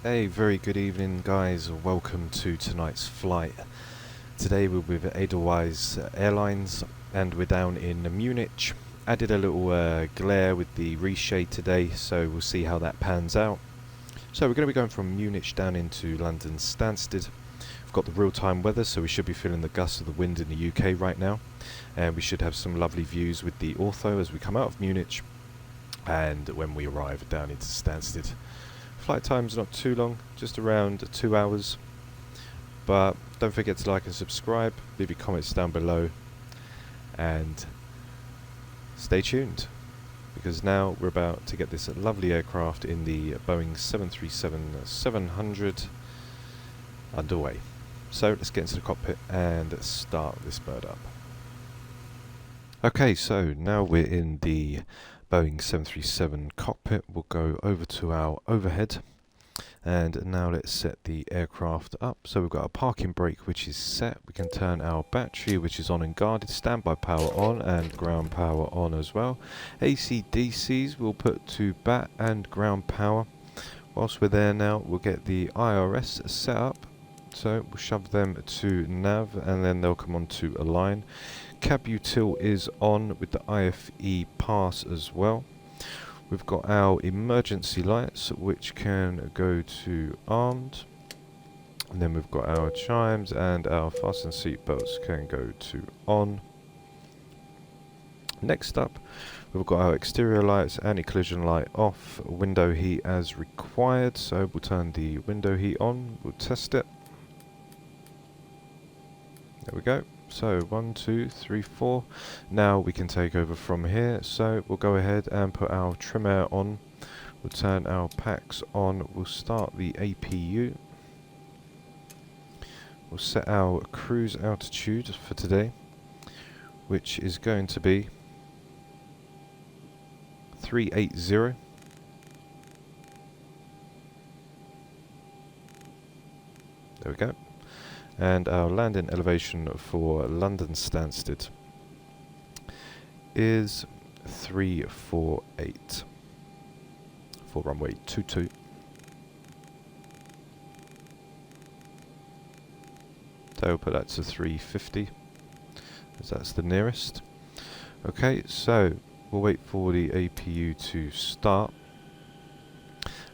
Hey, very good evening guys, welcome to tonight's flight. Today we're with Edleweiss Airlines and we're down in Munich. Added a little glare with the Reshade today, so we'll see how that pans out. So we're going to be going from Munich down into London Stansted. We've got the real-time weather, so we should be feeling the gusts of the wind in the UK right now. And we should have some lovely views with the Ortho as we come out of Munich and when we arrive down into Stansted. Flight time's not too long, just around 2 hours, but don't forget to like and subscribe, leave your comments down below, and stay tuned, because now we're about to get this lovely aircraft in the Boeing 737-700 underway. So let's get into the cockpit and start this bird up. Okay, so now we're in the Boeing 737 cockpit. We'll go over to our overhead, and now let's set the aircraft up. So we've got a parking brake which is set. We can turn our battery which is on and guarded, standby power on and ground power on as well. AC/DCs we'll put to bat and ground power. Whilst we're there now, we'll get the IRS set up. So we'll shove them to nav and then they'll come on to align. Cab util is on with the IFE pass as well. We've got our emergency lights which can go to armed. And then we've got our chimes and our fasten seat belts can go to on. Next up, we've got our exterior lights, anti-collision light off, window heat as required. So we'll turn the window heat on, we'll test it. There we go. So 1, 2, 3, 4. Now we can take over from here. So we'll go ahead and put our trim air on. We'll turn our packs on. We'll start the APU. We'll set our cruise altitude for today, which is going to be 380. There we go. And our landing elevation for London Stansted is 348 for runway 22. So we'll put that to 350 as that's the nearest. Okay, so we'll wait for the APU to start,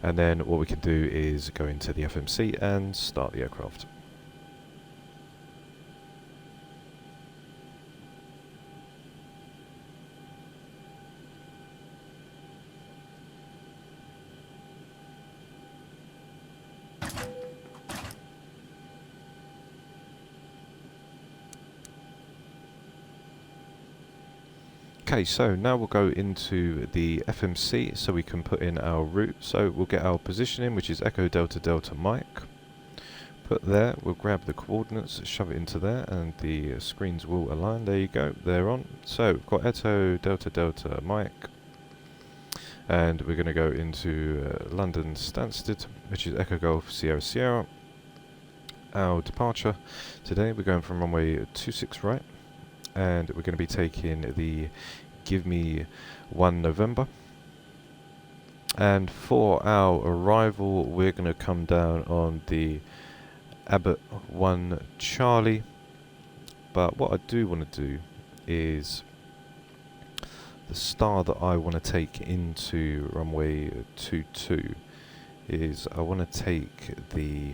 and then what we can do is go into the FMC and start the aircraft. Okay, so now we'll go into the FMC so we can put in our route. So we'll get our position in, which is Echo Delta Delta Mike. Put there, we'll grab the coordinates, shove it into there, and the screens will align. There you go, they're on. So we've got Echo Delta Delta Mike, and we're going to go into London Stansted, which is Echo Golf Sierra Sierra. Our departure today, we're going from runway 26 right. And we're going to be taking the Give Me 1 November. And for our arrival, we're going to come down on the Abbott 1 Charlie. But what I do want to do is the star that I want to take into runway 22 is I want to take the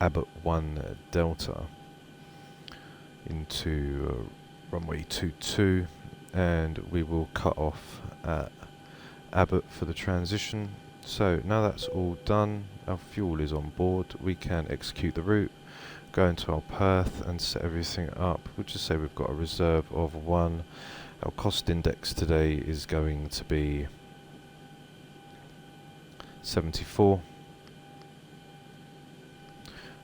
Abbott 1 Delta into runway 22, and we will cut off at Abbott for the transition. So now that's all done, our fuel is on board, we can execute the route, go into our Perth and set everything up. We'll just say we've got a reserve of 1. Our cost index today is going to be 74.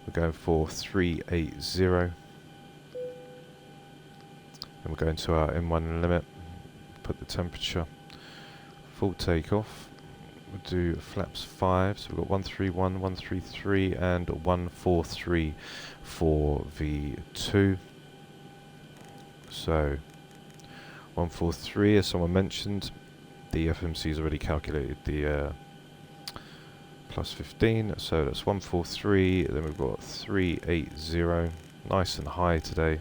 We're going for 380. And we're going to our M1 limit, put the temperature, full takeoff. We'll do flaps 5, so we've got 131, 133 and 143 for V2. So 143, as someone mentioned, the FMC's already calculated the plus 15, so that's 143, then we've got 380, nice and high today.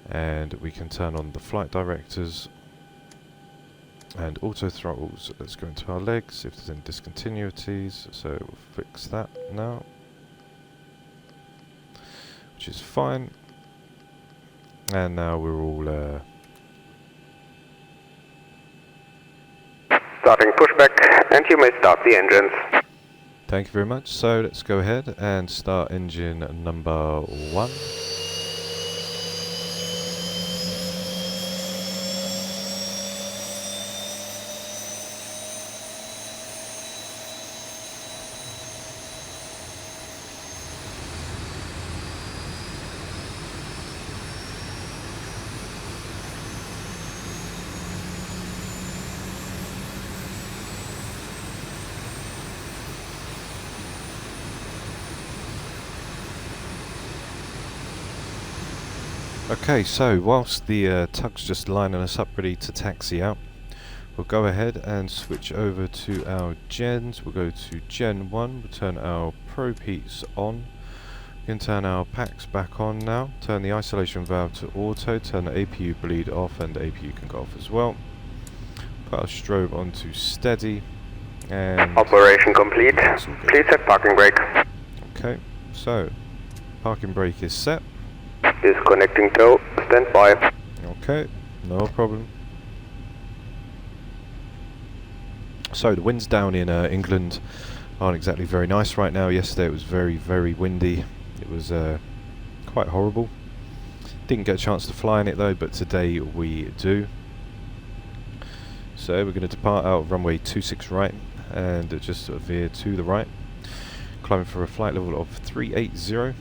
And we can turn on the flight directors and auto throttles. Let's go into our legs, if there's any discontinuities, so we'll fix that now, which is fine. And now we're all starting pushback, and you may start the engines. Thank you very much. So let's go ahead and start engine number 1. Okay, so whilst the tug's just lining us up ready to taxi out, we'll go ahead and switch over to our gens. We'll go to Gen 1, we'll turn our probe heats on, we can turn our packs back on now, turn the isolation valve to auto, turn the APU bleed off, and the APU can go off as well. Put our strobe onto steady, and operation complete. Please set parking brake. Okay, so parking brake is set. Disconnecting tow, stand by. Okay, no problem. So the winds down in England aren't exactly very nice right now. Yesterday it was very, very windy. It was quite horrible. Didn't get a chance to fly in it though, but today we do. So we're going to depart out of runway 26 right and just veer to the right. Climbing for a flight level of 380.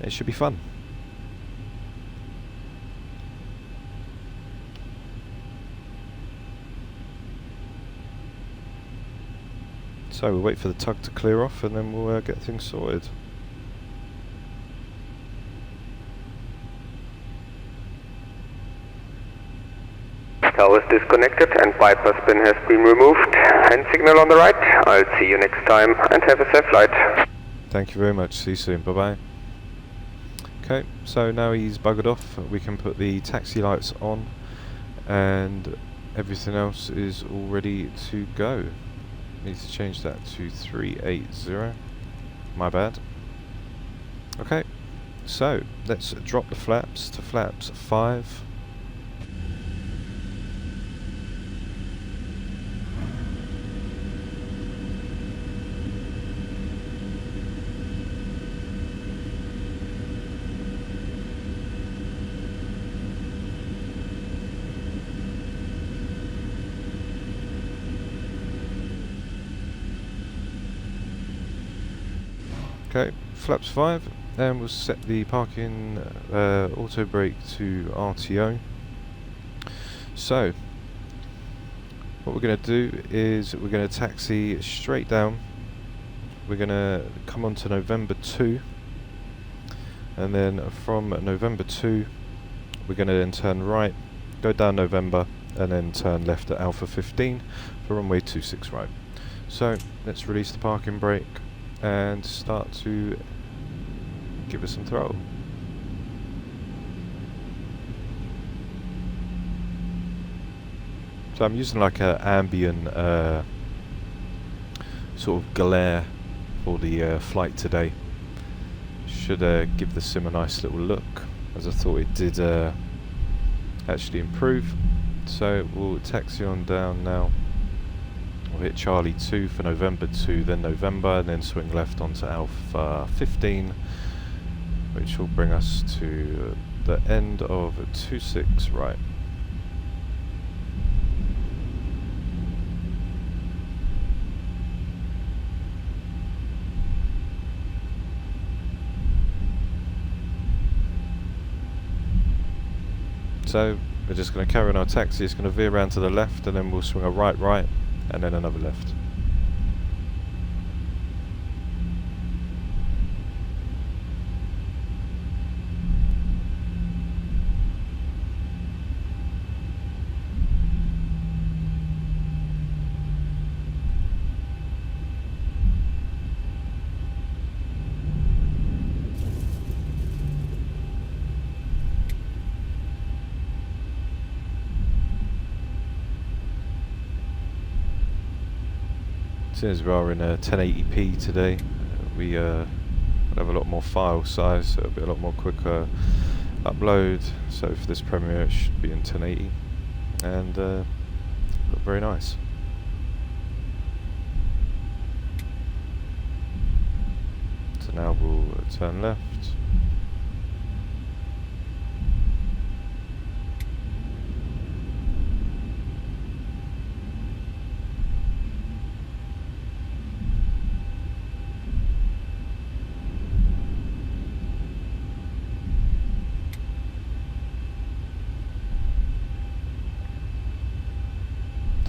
It should be fun. So we'll wait for the tug to clear off and then we'll get things sorted. Tow is disconnected and bypass pin has been removed. Hand signal on the right. I'll see you next time and have a safe flight. Thank you very much. See you soon. Bye bye. Okay, so now he's buggered off, we can put the taxi lights on and everything else is all ready to go. Need to change that to 380. My bad. Okay, so let's drop the flaps to flaps 5. Okay, flaps 5, and we'll set the parking auto brake to RTO. So, what we're going to do is we're going to taxi straight down. We're going to come on to November 2, and then from November 2, we're going to then turn right, go down November, and then turn left at Alpha 15 for runway 26 right. So, let's release the parking brake and start to give us some throttle. So I'm using like a ambient sort of glare for the flight today. Should give the sim a nice little look, as I thought it did actually improve. So we'll taxi on down now. We'll hit Charlie 2 for November 2, then November, and then swing left onto Alpha 15, which will bring us to the end of 26 right. So we're just going to carry on our taxi. It's going to veer around to the left, and then we'll swing a right, and then another left. Since we are in 1080p today, we have a lot more file size, so it'll be a lot more quicker upload. So for this Premiere it should be in 1080 and look very nice. So now we'll turn left.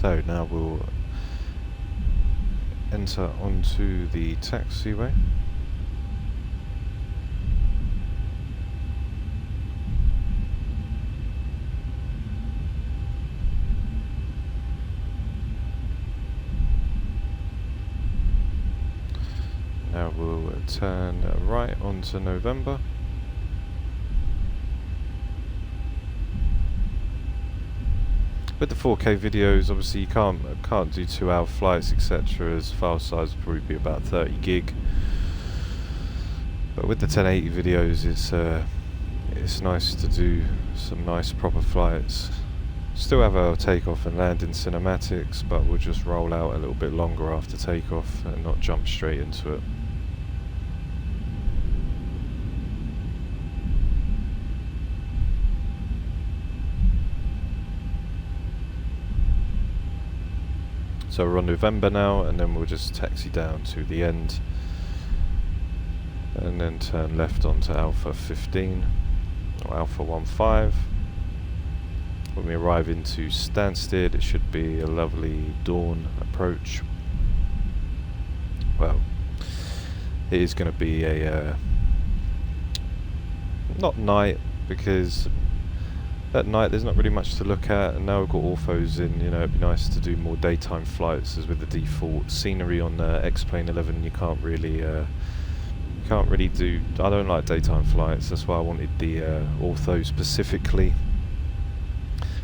So now we'll enter onto the taxiway. Now we'll turn right onto November. With the 4K videos, obviously you can't do 2-hour flights, etc. As file size will probably be about 30 gig. But with the 1080 videos, it's nice to do some nice proper flights. Still have our takeoff and landing cinematics, but we'll just roll out a little bit longer after takeoff and not jump straight into it. So we're on November now, and then we'll just taxi down to the end and then turn left onto Alpha 15 or Alpha 15. When we arrive into Stansted, it should be a lovely dawn approach. Well, it is going to be a not night, because at night there's not really much to look at, and now we've got orthos in, you know, it'd be nice to do more daytime flights, as with the default scenery on X-Plane 11 you can't really do. I don't like daytime flights, that's why I wanted the ortho specifically.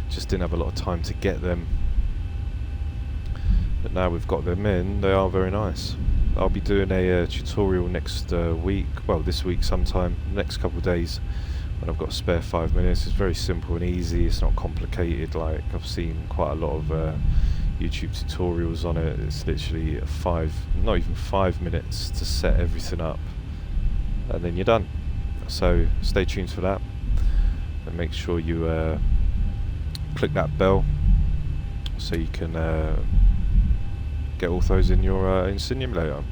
Just didn't have a lot of time to get them, but now we've got them in, they are very nice. I'll be doing a tutorial next week, well this week sometime, next couple of days, when I've got a spare 5 minutes. It's very simple and easy, it's not complicated like I've seen quite a lot of YouTube tutorials on it. It's literally not even 5 minutes to set everything up, and then you're done. So stay tuned for that, and make sure you click that bell so you can get orthos in your in simulator.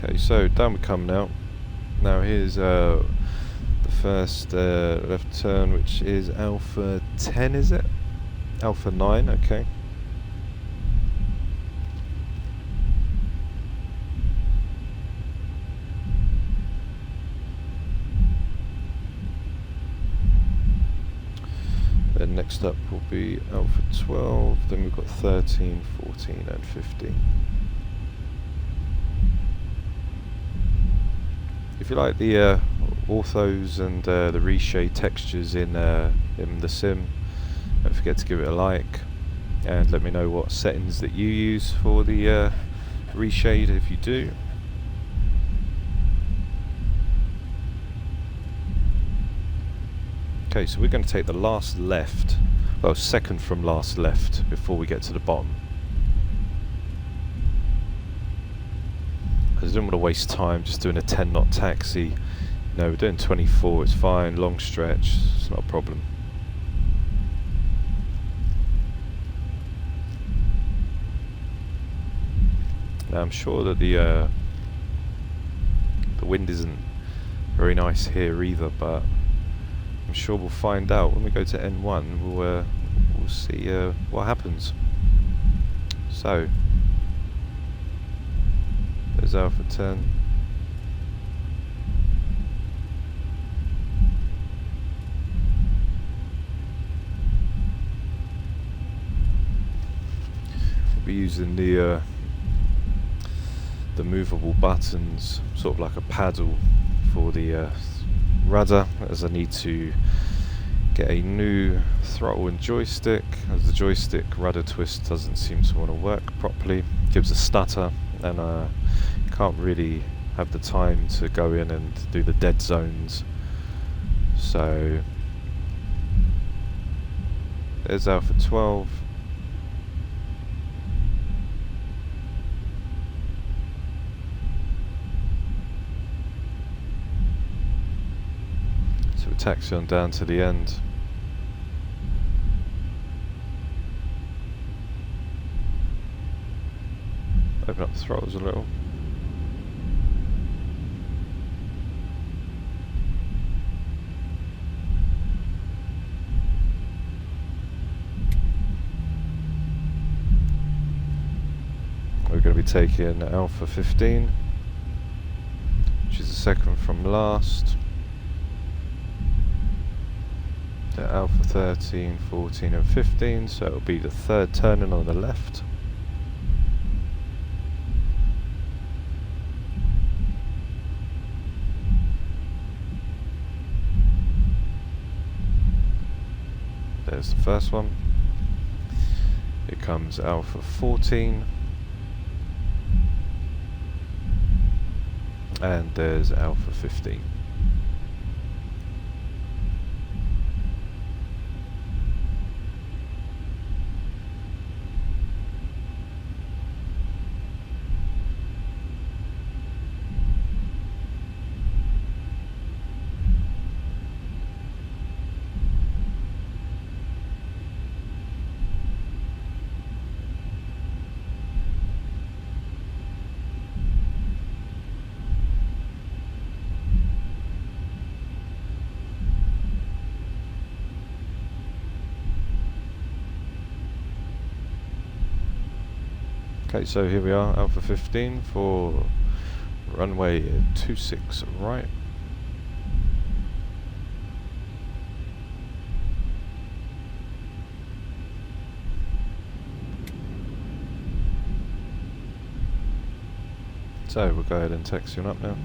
Okay, so down we come now. Now here's the first left turn, which is Alpha 10, is it? Alpha 9, okay. Then next up will be Alpha 12, then we've got 13, 14 and 15. If you like the orthos and the Reshade textures in the sim, don't forget to give it a like, and let me know what settings that you use for the Reshade if you do. Okay, so we're going to take the last left, well, second from last left before we get to the bottom. I don't want to waste time just doing a 10 knot taxi. No, we're doing 24, it's fine, long stretch, it's not a problem. Now I'm sure that the wind isn't very nice here either, but I'm sure we'll find out when we go to N1. We'll see what happens. So there's Alpha 10. be using the movable buttons, sort of like a paddle for the rudder, as I need to get a new throttle and joystick, as the joystick rudder twist doesn't seem to want to work properly, gives a stutter, and I can't really have the time to go in and do the dead zones. So there's Alpha 12. So we taxi on down to the end. Open up the throttles a little. We're going to be taking Alpha 15, which is the second from last. The Alpha 13, 14 and 15, so it'll be the third turning on the left. There's the first one. Here comes Alpha 14. And there's Alpha 15. Okay, so here we are, Alpha 15 for runway 26 right. So we'll go ahead and taxi on up now.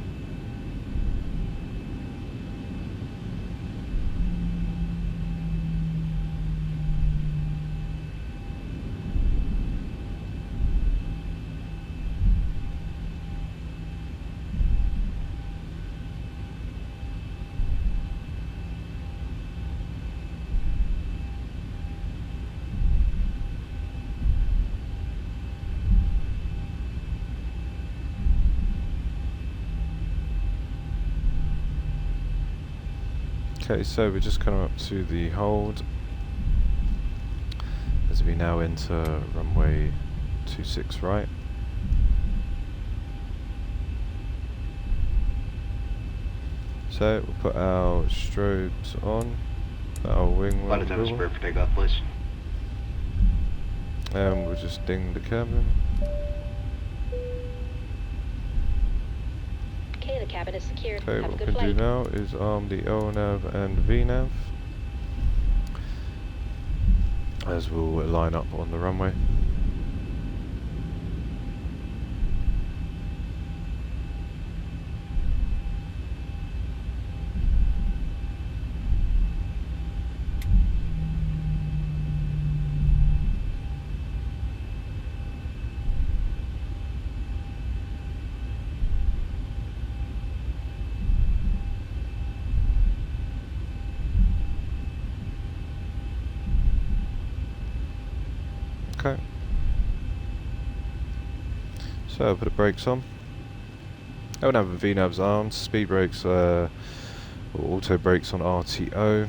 Okay, so we're just coming up to the hold as we now enter runway 26 right. So we'll put our strobes on, our wing Flight attendants prepare for takeoff, please. And we'll just ding the cabin. Okay, the cabin is secured. Okay, Have a what good we can flight. do now is arm the LNAV and VNAV as we'll line up on the runway. Okay. So I'll put the brakes on. LNAV and VNAV's armed. Speed brakes, or auto brakes on RTO.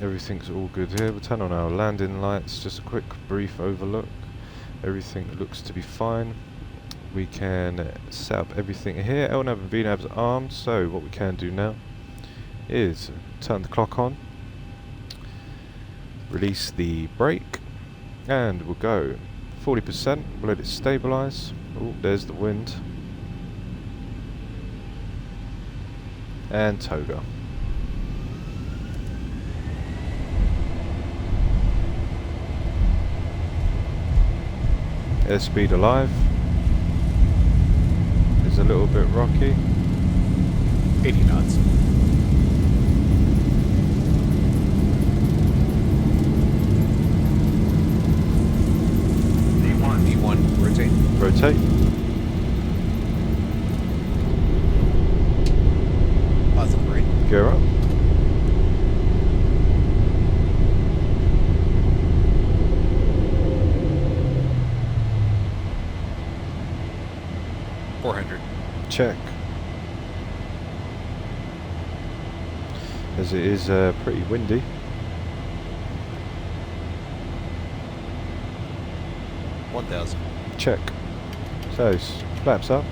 Everything's all good here. We'll turn on our landing lights. Just a quick brief overlook. Everything looks to be fine. We can set up everything here. LNAV and VNAV's armed. So what we can do now is turn the clock on. Release the brake. And we'll go 40%, we'll let it stabilise. Oh, there's the wind. And toga. Airspeed alive. It's a little bit rocky. 80 knots. D1, rotate. Rotate. Positive right. Gear up. Check. As it is pretty windy. Check. So, flaps up.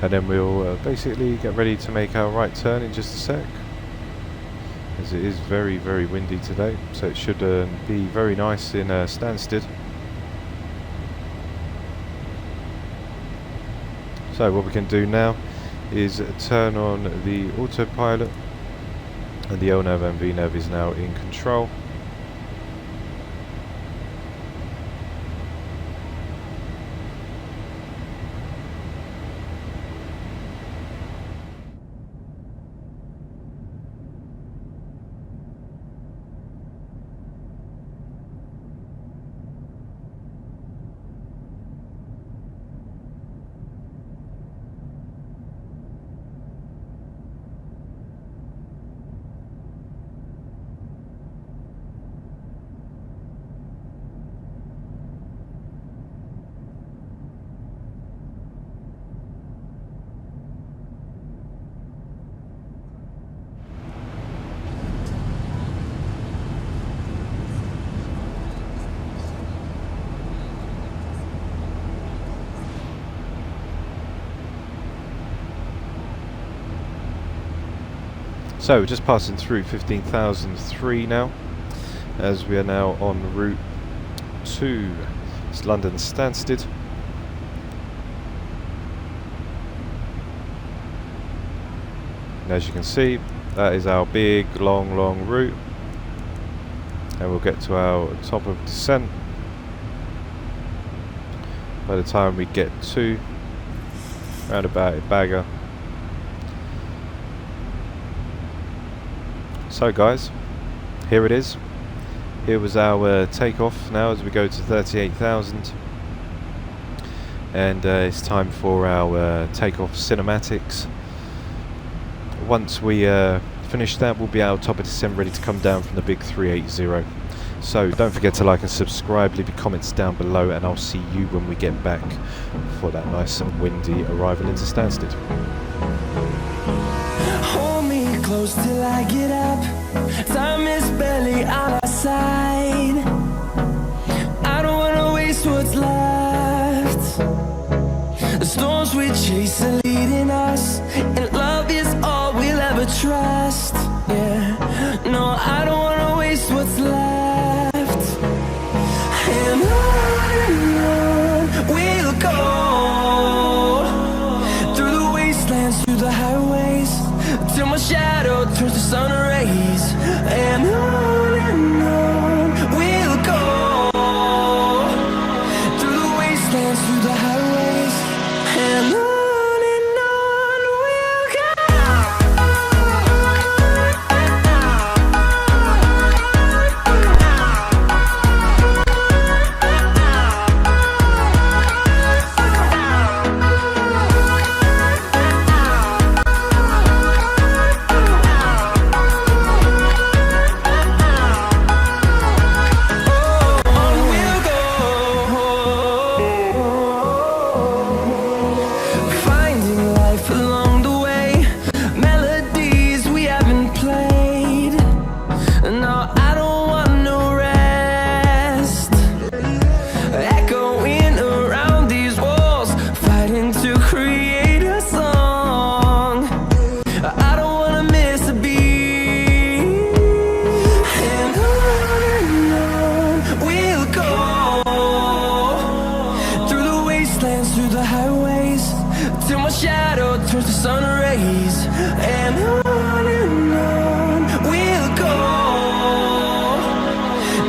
And then we'll basically get ready to make our right turn in just a sec. As it is very, very windy today, so it should be very nice in Stansted. So what we can do now is turn on the autopilot, and the LNAV and VNAV is now in control. So we're just passing through 15,003 now, as we are now on route to London Stansted. And as you can see, that is our big long route, and we'll get to our top of descent by the time we get to round about Bagger. So guys, here it is. Here was our takeoff now as we go to 38,000, and it's time for our takeoff cinematics. Once we finish that, we'll be out top of descent, ready to come down from the big 380. So don't forget to like and subscribe, leave your comments down below, and I'll see you when we get back for that nice and windy arrival into Stansted. Close till I get up, time is barely on our side. I don't wanna waste what's left. The storms we chase are leading us, and love is all we'll ever trust. Yeah, no, I don't wanna waste what's left. And on we'll go, through the wastelands, through the highways, till my shadow turns to sun rays. And on we'll go, through the wastelands, through the highways, and on we'll go. Through the highways, till my shadow turns to sun rays. and on we'll go,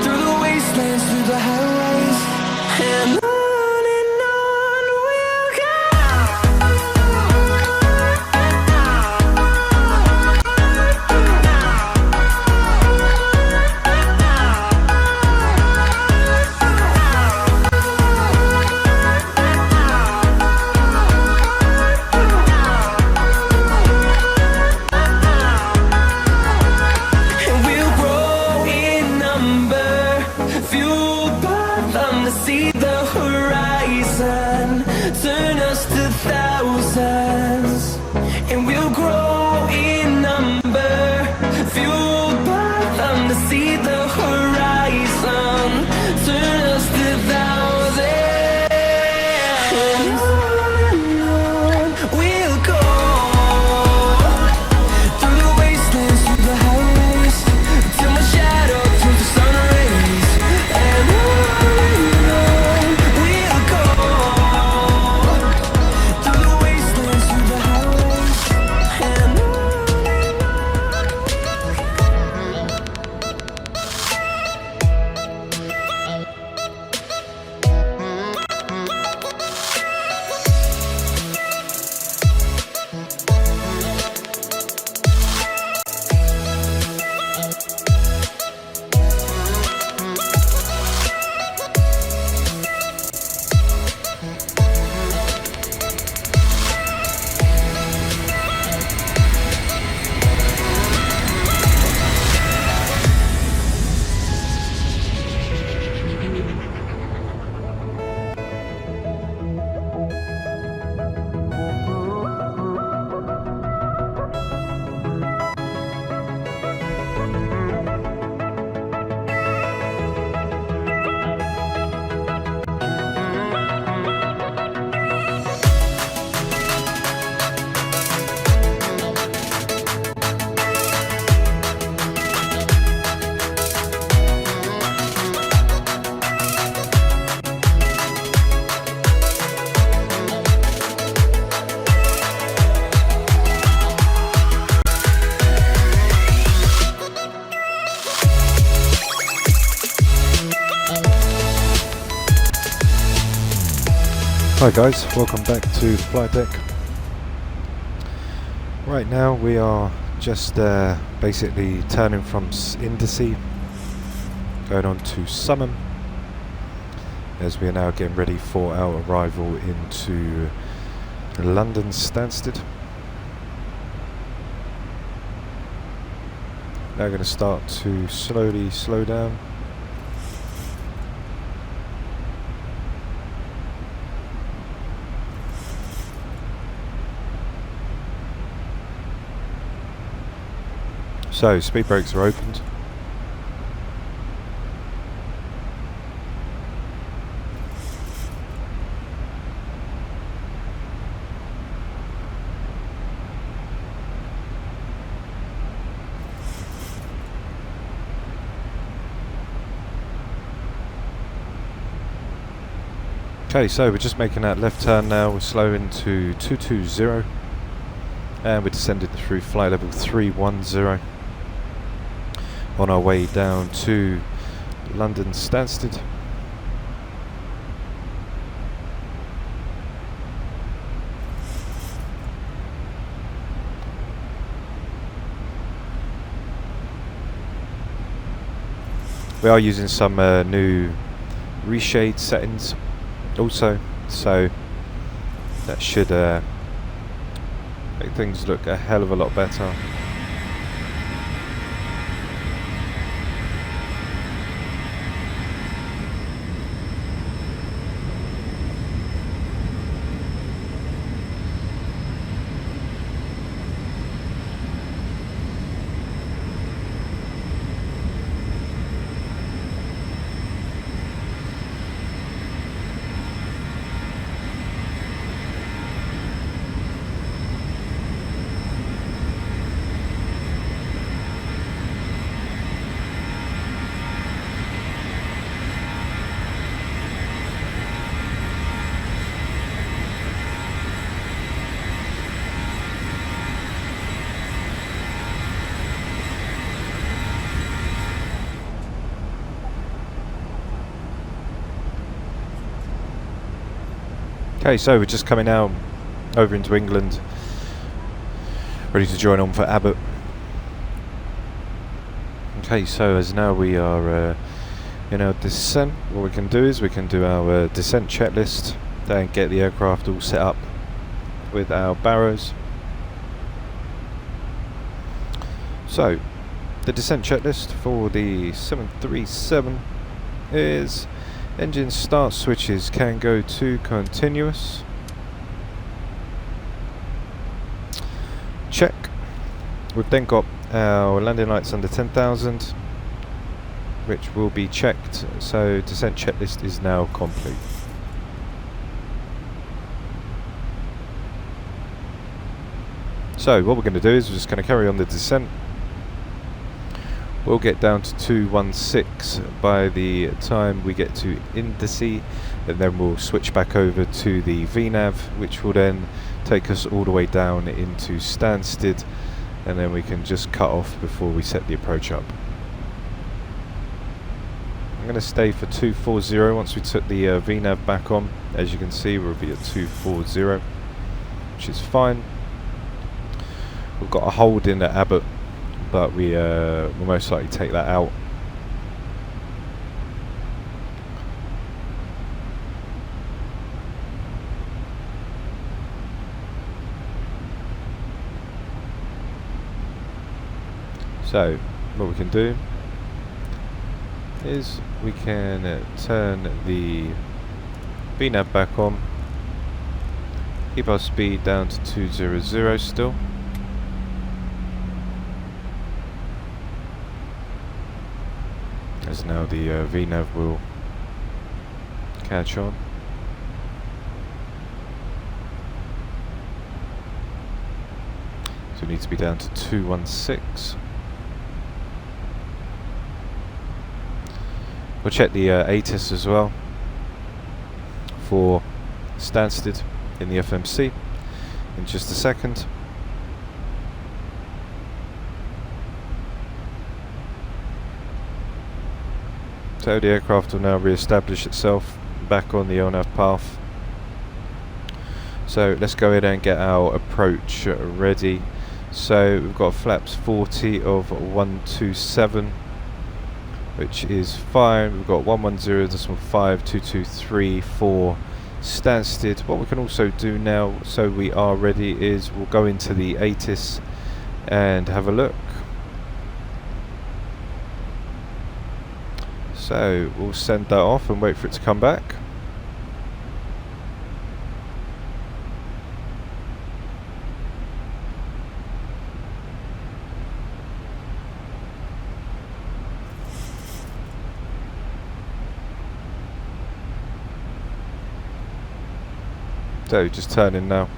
through the wastelands, through the highways, and on we'll go. And we'll grow in number, fueled by them to see the horizon, turn us to thousands. And we'll grow in number, fueled by them to see the horizon, turn us to thousands. And on we'll go, through the wastelands, through the highways, till my shadow turns to sun rays. And on we'll go, through the wastelands, through the highways, and on. Hi guys, welcome back to the flight deck. Right now we are just basically turning from Indici, going on to Summon, as we are now getting ready for our arrival into London Stansted. Now going to start to slowly slow down. So, speed brakes are opened. Okay, so we're just making that left turn now. We're slowing to 220 and we're descending through flight level 310 on our way down to London Stansted. We are using some new Reshade settings also, so that should make things look a hell of a lot better. Okay, so we're just coming out over into England, ready to join on for Abbott. Okay, so as now we are in our descent, what we can do is we can do our descent checklist, then get the aircraft all set up with our barrows. So, the descent checklist for the 737 is engine start switches can go to continuous. Check. We've then got our landing lights under 10,000, which will be checked, so descent checklist is now complete. So what we're going to do is we're just going to carry on the descent. We'll get down to 216 by the time we get to Indice, and then we'll switch back over to the VNAV, which will then take us all the way down into Stansted, and then we can just cut off before we set the approach up. I'm going to stay for 240 once we took the VNAV back on. As you can see, we'll be at 240, which is fine. We've got a hold in at Abbott, but we will most likely take that out. So what we can do is we can turn the VNAV back on, keep our speed down to 200 still. As now the VNAV will catch on. So we need to be down to 216. We'll check the ATIS as well for Stansted in the FMC in just a second. So the aircraft will now re-establish itself back on the LNAV path. So let's go ahead and get our approach ready. So we've got flaps 40 of 127, which is fine. We've got 110.5223 for Stansted. What we can also do now, so we are ready, is we'll go into the ATIS and have a look. So we'll send that off and wait for it to come back. So just turning now.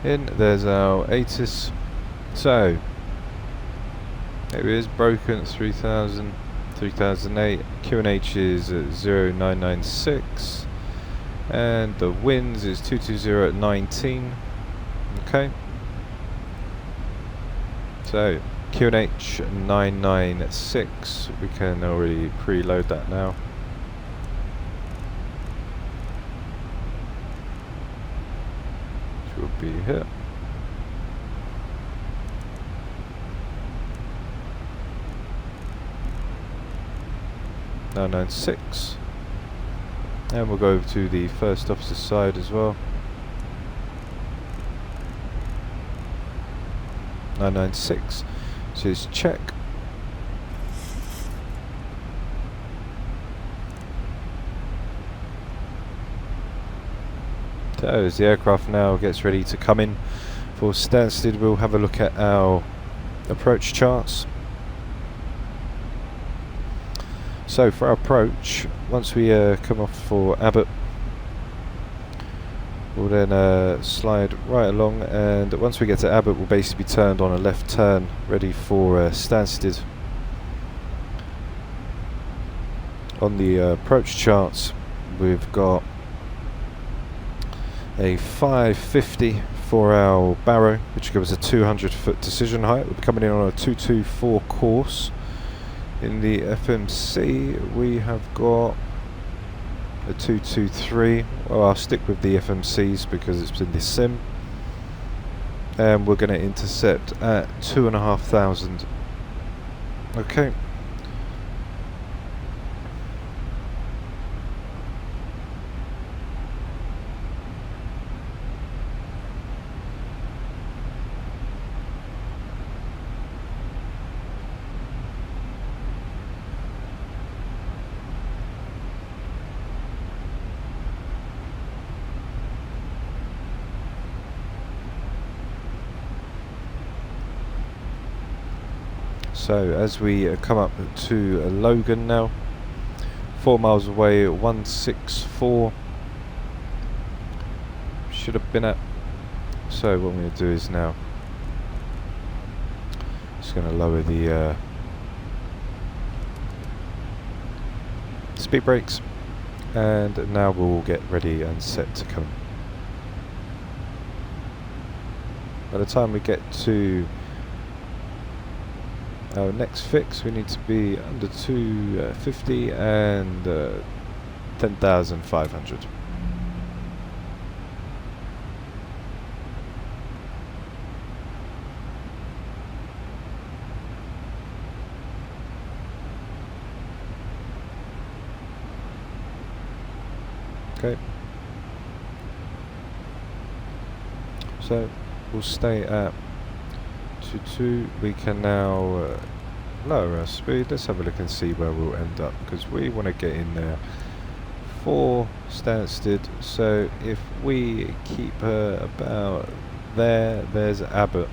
There's our ATIS. So it is broken at 3000, 3008. QNH is at 0996, and the winds is 220 at 19. Okay. So QNH 996. We can already preload that now. Which will be here. 996, and we'll go over to the first officer side as well. 996, so it's check. So as the aircraft now gets ready to come in for Stansted, we'll have a look at our approach charts. So for our approach, once we come off for Abbott, we'll then slide right along, and once we get to Abbott, we'll basically be turned on a left turn, ready for Stansted. On the approach charts, we've got a 550 for our barrow, which gives us a 200-foot decision height. We'll be coming in on a 224 course. In the FMC, we have got a 223. Well, I'll stick with the FMCs because it's in the sim. And we're going to intercept at 2,500. Okay. So as we come up to Logan now, 4 miles away, 164 should have been at. So what I'm going to do is now just going to lower the speed brakes, and now we'll get ready and set to come. By the time we get to our next fix, we need to be under 250 and 10,500. Okay. So we'll stay at 22. We can now lower our speed. Let's have a look and see where we'll end up, because we want to get in there for Stansted. So if we keep her about there, there's Abbott,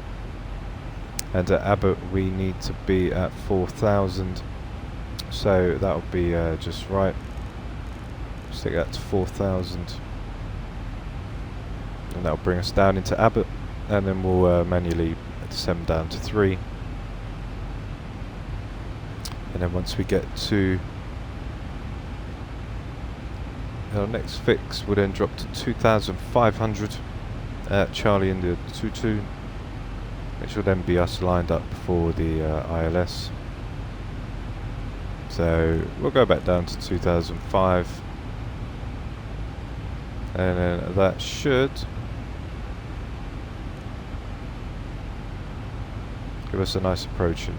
and at Abbott we need to be at 4,000, so that'll be just right. Stick that to 4,000, and that'll bring us down into Abbott, and then we'll manually descend down to 3, and then once we get to our next fix, we'll then drop to 2,500 at Charlie India 22, which will then be us lined up for the ILS. So we'll go back down to 2,005, and then that should give us a nice approaching.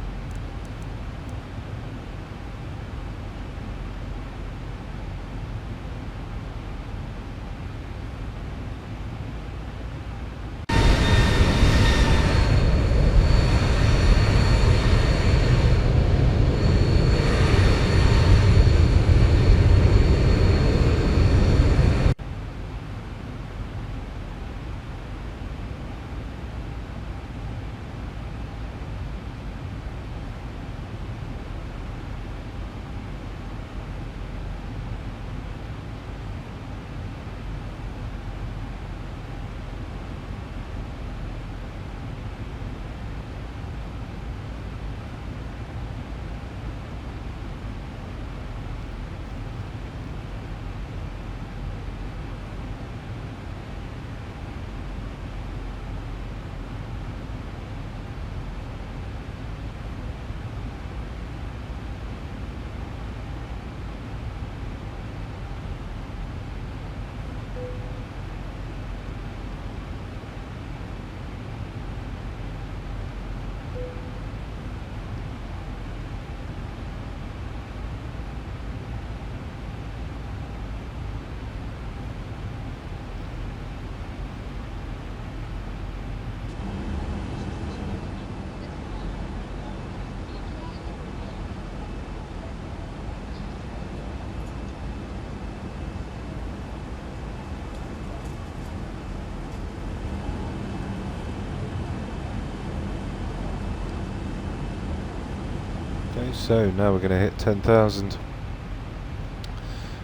So now we're going to hit 10,000.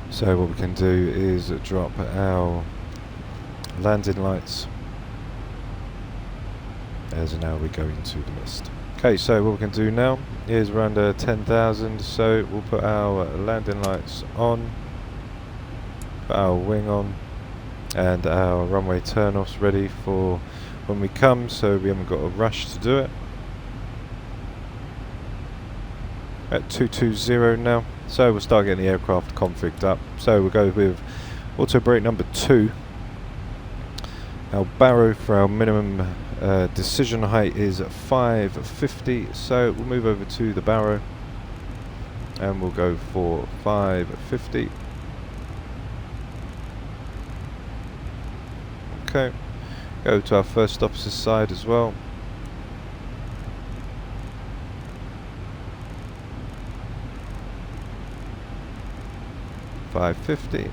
So what we can do is drop our landing lights as now we go into the mist. Okay, so what we can do now is we're under 10,000, so we'll put our landing lights on, put our wing on, and our runway turn-offs ready for when we come, so we haven't got a rush to do it. At 220 now. So we'll start getting the aircraft configured up. So we'll go with auto brake number 2. Our barrow for our minimum decision height is 550, so we'll move over to the barrow and we'll go for 550. Okay, go to our first officer's side as well. $550.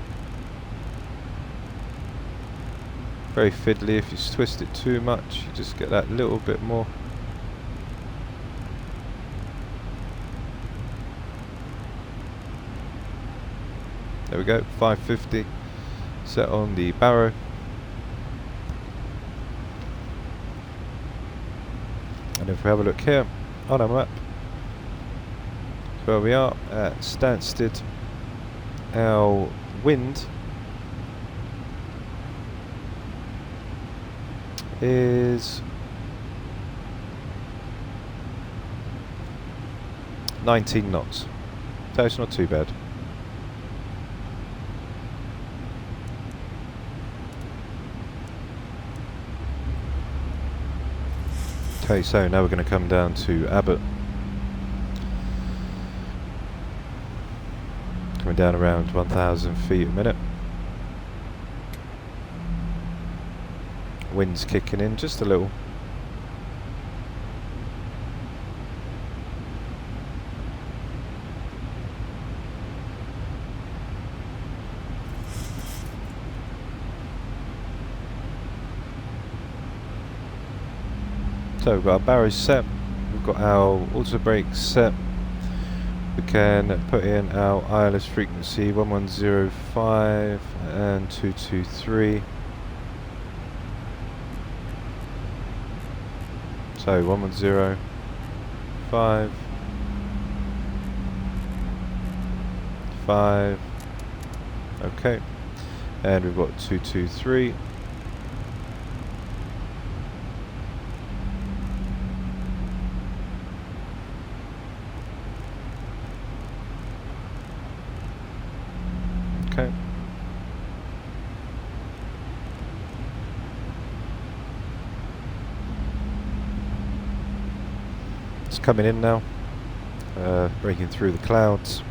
Very fiddly. If you twist it too much, you just get that little bit more. There we go, 550. Set on the barrow. And if we have a look here on our map, where we are at Stansted, our wind is 19 knots, so it's not too bad. Okay, so now we're going to come down to Abbott. Coming down around 1,000 feet a minute. Wind's kicking in just a little. So we've got our barrows set, we've got our auto brakes set. We can put in our ILS frequency 1105 and 223. So 1105, 5, okay, and we've got 223. Okay. It's coming in now, breaking through the clouds.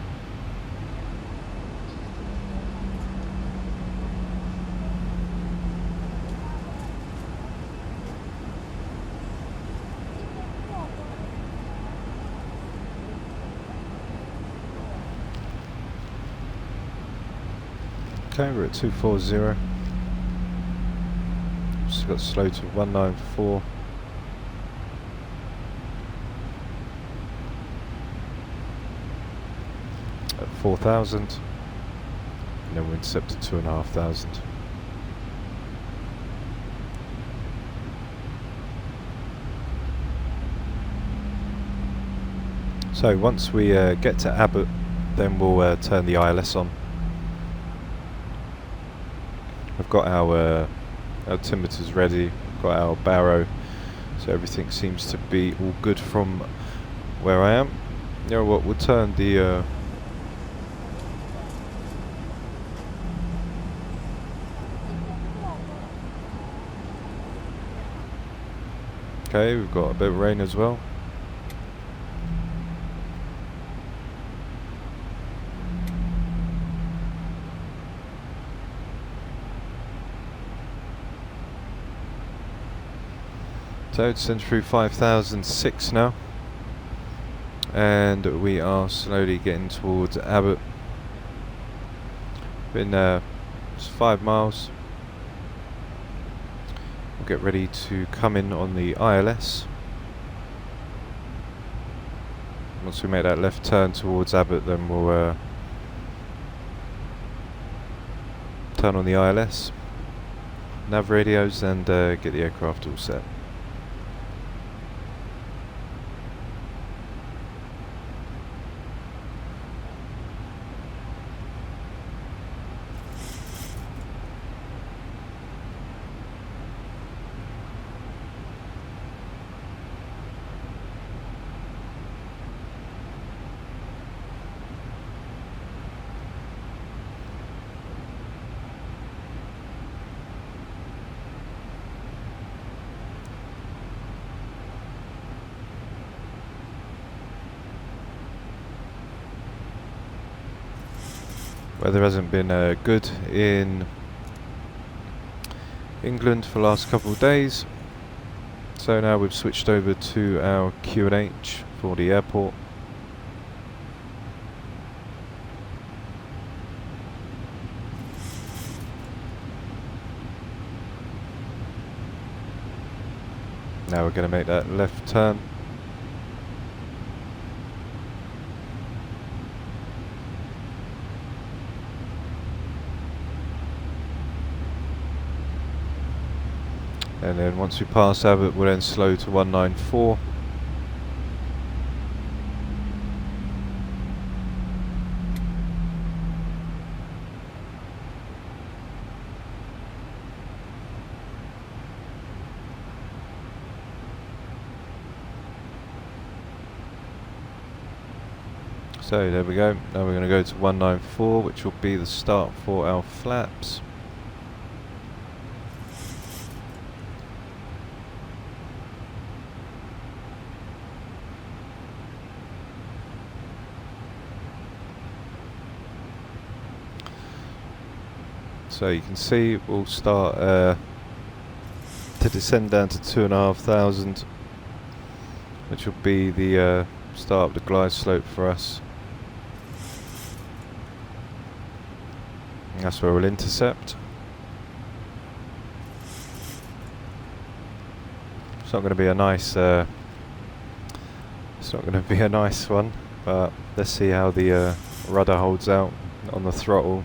Okay, we're at 240. Just got slow to 194. At 4,000. And then we intercepted 2,500. So once we get to Abbott, then we'll turn the ILS on. We've got our altimeters ready, we've got our barrow, so everything seems to be all good from where I am. You know what, we'll turn the okay, we've got a bit of rain as well. So it's sent through 5,006 now, and we are slowly getting towards Abbott. Been just 5 miles. We'll get ready to come in on the ILS. Once we make that left turn towards Abbott, then we'll turn on the ILS, nav radios, and get the aircraft all set. Weather hasn't been good in England for the last couple of days, so now we've switched over to our Q&H for the airport. Now we're going to make that left turn. And then once we pass Abbott, we'll then slow to 194. So there we go. Now we're going to go to 194, which will be the start for our flaps. So you can see we'll start to descend down to 2,500, which will be the start of the glide slope for us. And that's where we'll intercept. It's not going to be a nice. It's not going to be a nice one, but let's see how the rudder holds out on the throttle.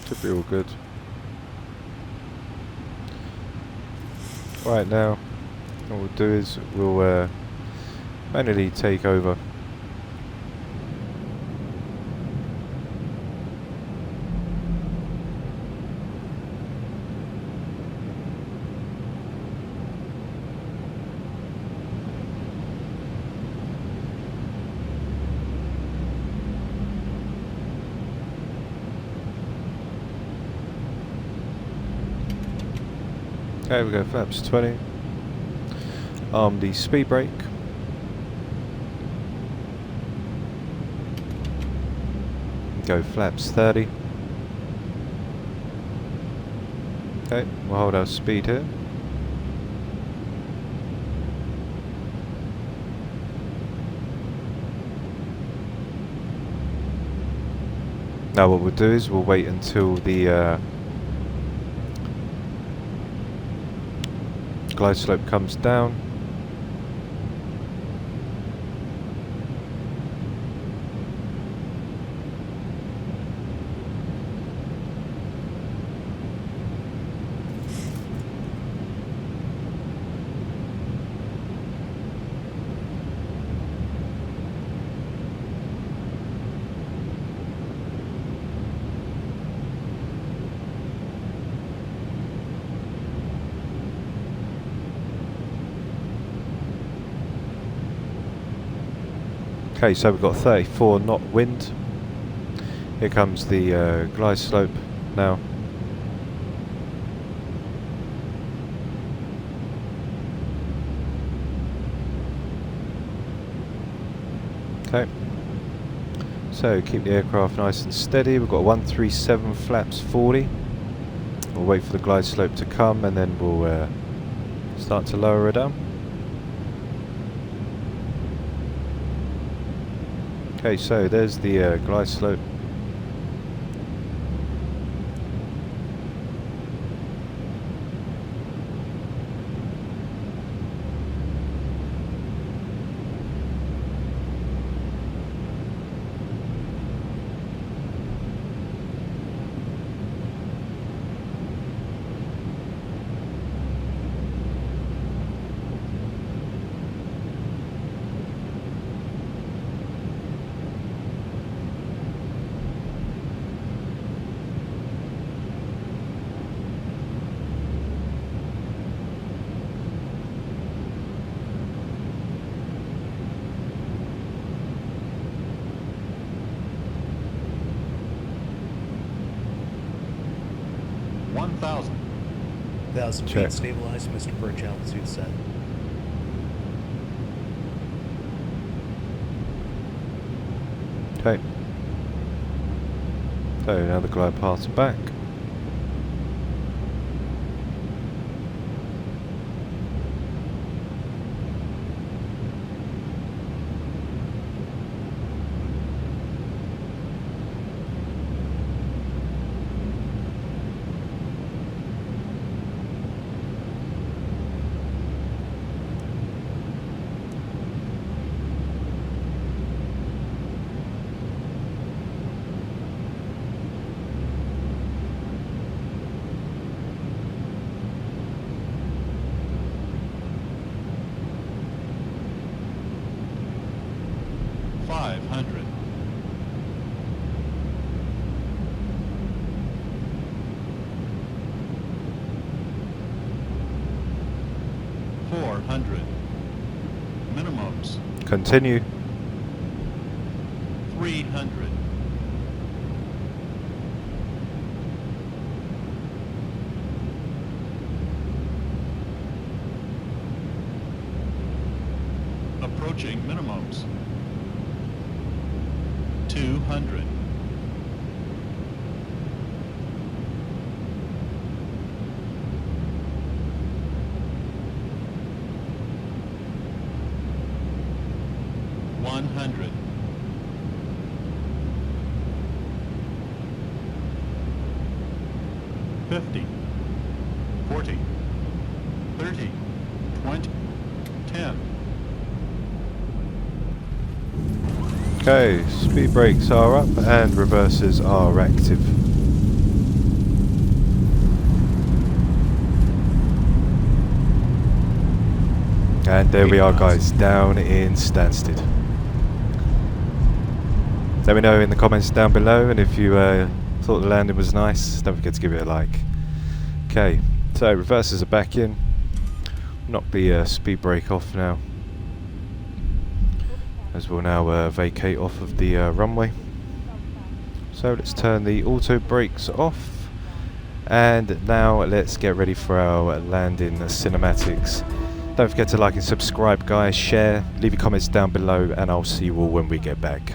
Should be all good. Right now, what we'll do is we'll manually take over. Okay, we go flaps 20. Arm the speed brake. Go flaps 30. Okay, we'll hold our speed here. Now what we'll do is we'll wait until the glide slope comes down. Okay, so we've got 34 knot wind. Here comes the glide slope now. Okay, so keep the aircraft nice and steady. We've got 137 flaps 40. We'll wait for the glide slope to come and then we'll start to lower her down. Okay, so there's the glide slope. Thousand Check. feet stabilized, Mr. Birch, altitude set. Okay. So now the glide path's back. Minimums. Continue. 300. Approaching minimums. 200. $50, $40, $30, $20, $10. Okay, speed brakes are up and reversers are active. And there we are, guys, down in Stansted. Let me know in the comments down below, and if you thought the landing was nice, don't forget to give it a like. Okay, so reversers are back in. Knock the speed brake off now, as we'll now vacate off of the runway. So let's turn the auto brakes off, and now let's get ready for our landing cinematics. Don't forget to like and subscribe, guys, share, leave your comments down below, and I'll see you all when we get back.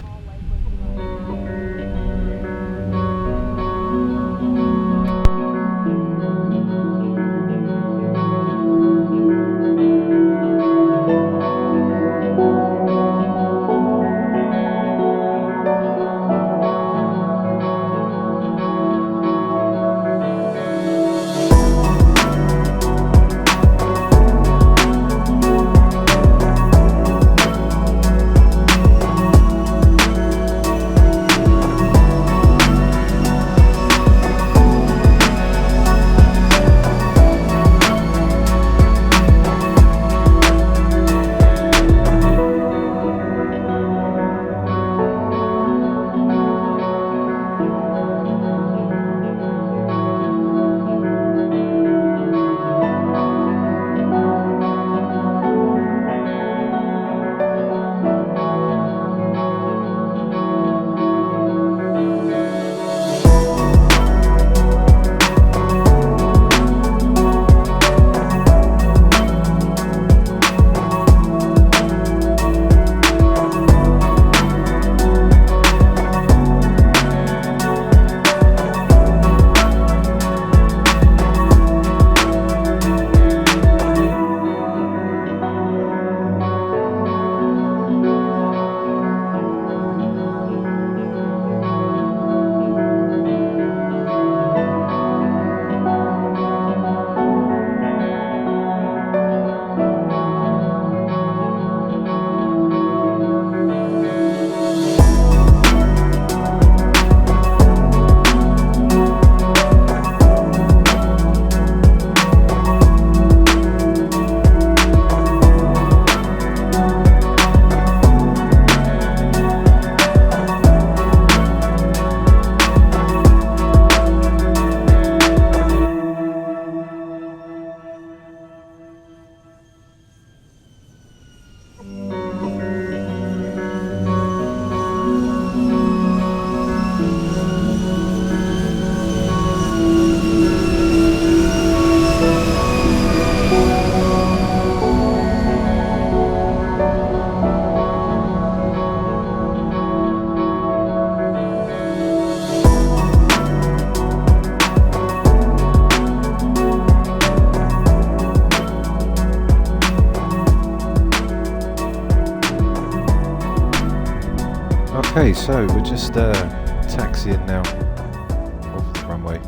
Okay, so we're just taxiing now off the runway,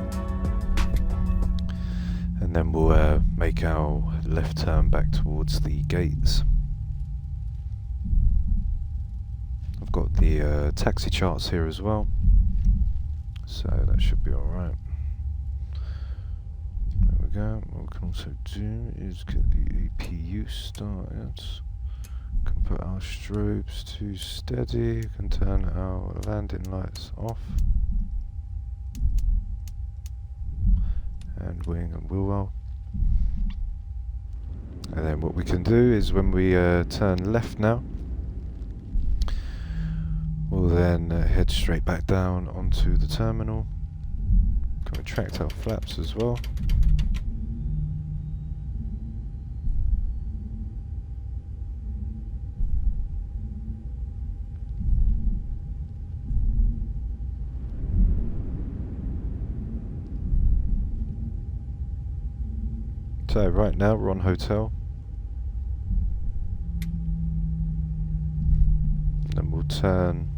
and then we'll make our left turn back towards the gates. I've got the taxi charts here as well, so that should be alright. There we go. What we can also do is get the APU started. Can put our strobes to steady, can turn our landing lights off, and wing and wheel well. And then what we can do is when we turn left now, we'll then head straight back down onto the terminal. Can retract our flaps as well. So right now we're on hotel, and then we'll turn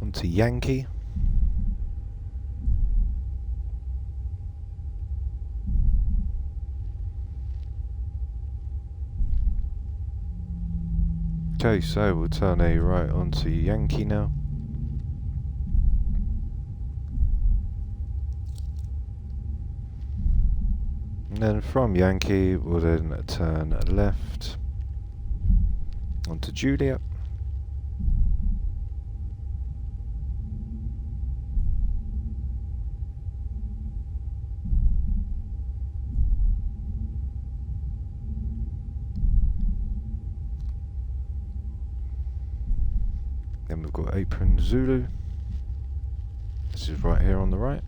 onto Yankee. Okay, so we'll turn a right onto Yankee now. And then from Yankee, we'll then turn left onto Juliet. Then we've got Apron Zulu. This is right here on the right.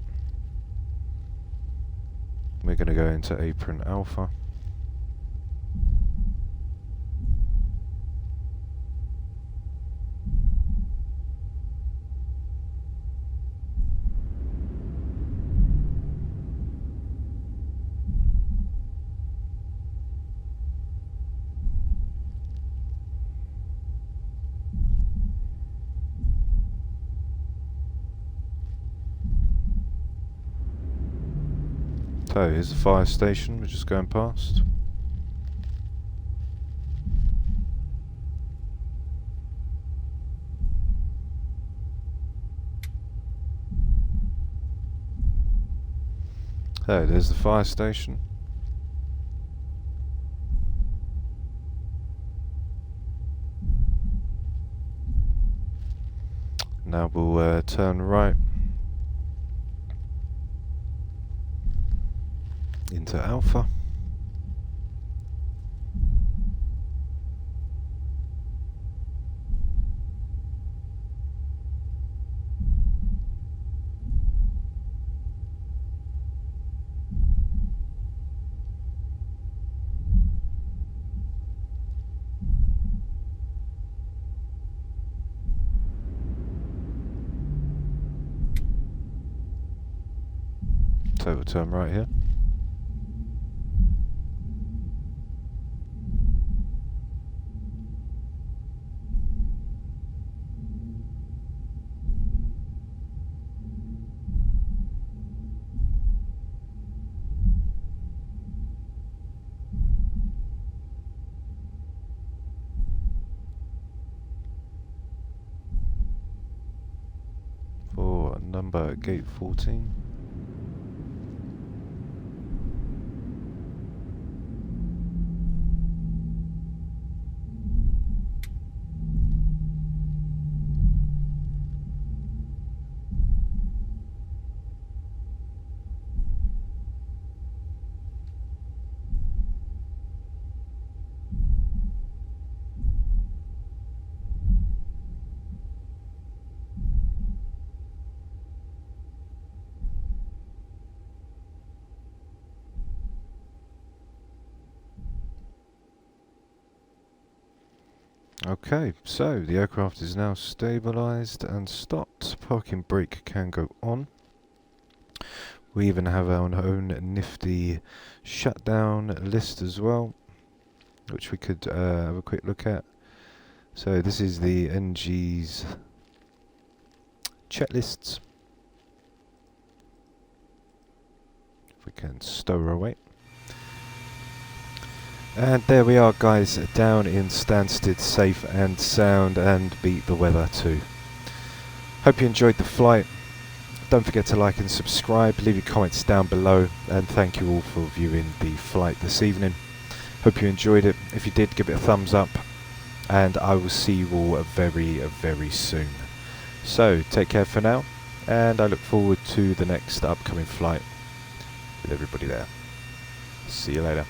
We're going to go into Apron Alpha. So here's the fire station we're just going past. So there's the fire station. Now we'll turn right into Alpha. So we'll turn right here. For number gate 14. Okay, so the aircraft is now stabilised and stopped. Parking brake can go on. We even have our own nifty shutdown list as well, which we could have a quick look at. So this is the NG's checklists. If we can stow her away. And there we are, guys, down in Stansted, safe and sound, and beat the weather too. Hope you enjoyed the flight. Don't forget to like and subscribe, leave your comments down below, and thank you all for viewing the flight this evening. Hope you enjoyed it. If you did, give it a thumbs up, and I will see you all very, very soon. So, take care for now, and I look forward to the next upcoming flight with everybody there. See you later.